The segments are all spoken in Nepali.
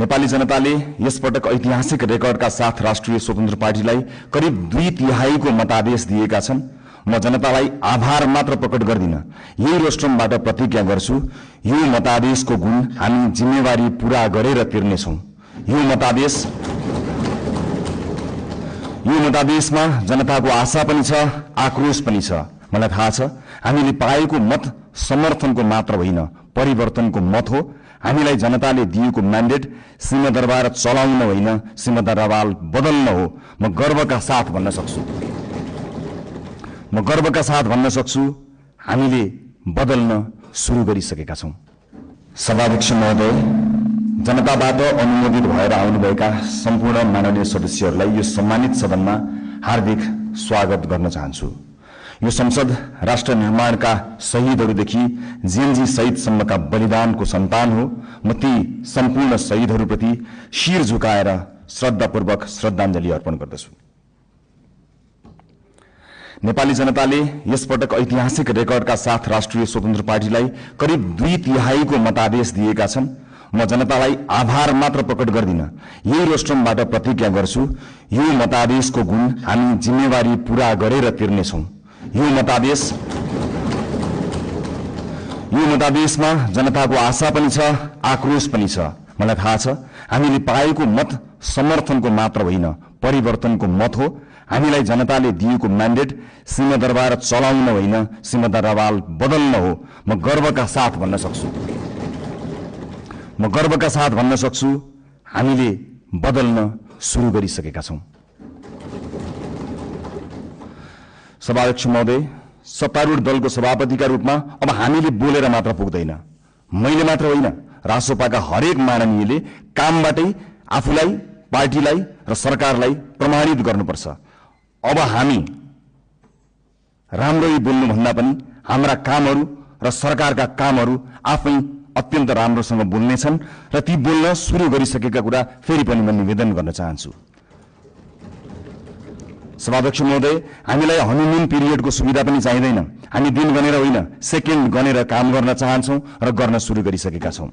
नेपाली जनताले यसपटक ऐतिहासिक रेकर्डका साथ राष्ट्रिय स्वतन्त्र पार्टीलाई करिब 2/3 को मतादेश दिएका छन्। म जनतालाई आभार मात्र प्रकट गर्दिन, यही रोस्ट्रमबाट प्रतिज्ञा गर्छु, यो मतादेशको गुण हामी जिम्मेवारी पूरा गरेर तिर्नेछौं। यो मतादेशमा जनताको आशा पनि छ, आक्रोश पनि छ। मलाई थाहा छ हामीले पाएको मत समर्थनको मात्र होइन, परिवर्तनको मत हो। हामीलाई जनताले दिएको म्यान्डेट सिंहदरबार चलाउन होइन, सिंहदरबार बदल्न हो। म गर्वका साथ भन्न सक्छु हामीले बदल्न सुरु गरिसकेका छौं। सभाध्यक्ष महोदय, जनताबाट अनुमोदित भएर आउनुभएका सम्पूर्ण माननीय सदस्यहरूलाई यो सम्मानित सदनमा हार्दिक स्वागत गर्न चाहन्छु। यो संसद राष्ट्र निर्माणका शहीदहरूदेखि जेएनजी शहीदसम्मका बलिदानको सन्तान हो। म ती सम्पूर्ण शहीदहरूप्रति शिर झुकाएर श्रद्धापूर्वक श्रद्धाञ्जली अर्पण गर्दछु। नेपाली जनताले यसपटक ऐतिहासिक रेकर्डका साथ राष्ट्रिय स्वतन्त्र पार्टीलाई करिब 2/3 को मतादेश दिएका छन्। म जनतालाई आभार मात्र प्रकट गर्दिन, यही रोस्ट्रमबाट प्रतिज्ञा गर्छु, यो मतादेशको गुण हामी जिम्मेवारी पूरा गरेर तिर्नेछौं। यो मतादेशमा जनताको आशा पनि छ, आक्रोश पनि छ। मलाई थाहा छ हामीले पाएको मत समर्थनको मात्र होइन, परिवर्तनको मत हो। हामीलाई जनताले दिएको म्यान्डेट सिंहदरबार चलाउन होइन, सिंहदरबार बदल्न हो। म गर्वका साथ भन्न सक्छु हामीले बदल्न सुरु गरिसकेका छौं। सभाध्यक्ष महोदय, सत्तारूढ दलको सभापतिका रूपमा अब हामीले बोलेर मात्र पुग्दैन। मैले मात्र होइन, रासोपाका हरेक माननीयले कामबाटै आफूलाई, पार्टीलाई र सरकारलाई प्रमाणित गर्नुपर्छ। अब हामी राम्ररी बोल्नुभन्दा पनि हाम्रा कामहरू र सरकारका कामहरू आफै अत्यन्त राम्रोसँग बोल्नेछन् र ती बोल्न सुरु गरिसकेका कुरा फेरि पनि म निवेदन गर्न चाहन्छु। सभाध्यक्ष महोदय, हामीलाई हनीमुन पिरियडको सुविधा पनि चाहिँदैन। हामी दिन गनेर होइन, सेकेन्ड गनेर काम गर्न चाहन्छौं र गर्न सुरु गरिसकेका छौं।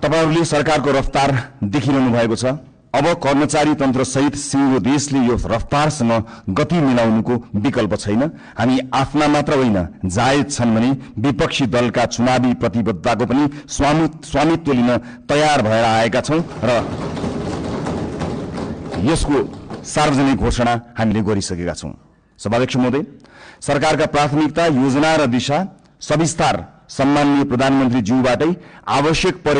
तपाईहरूले सरकारको रफ्तार देखिरहनु भएको छ। अब कर्मचारी तन्त्र सहित सिंगो देशले यो रफ्तारसँग गति मिलाउनुको विकल्प छैन। हामी आफ्ना मात्र होइन, जायज छन् भने विपक्षी दलका चुनावी प्रतिबद्धताको पनि स्वामित्व लिन तयार भएर आएका छौं र यसको सार्वजनिक घोषणा हामीले गरिसकेका छौं। सभाध्यक्ष महोदय, सरकारका प्राथमिकता, योजना र दिशा सविस्तार सम्माननीय प्रधानमन्त्री ज्यूबाटै आवश्यक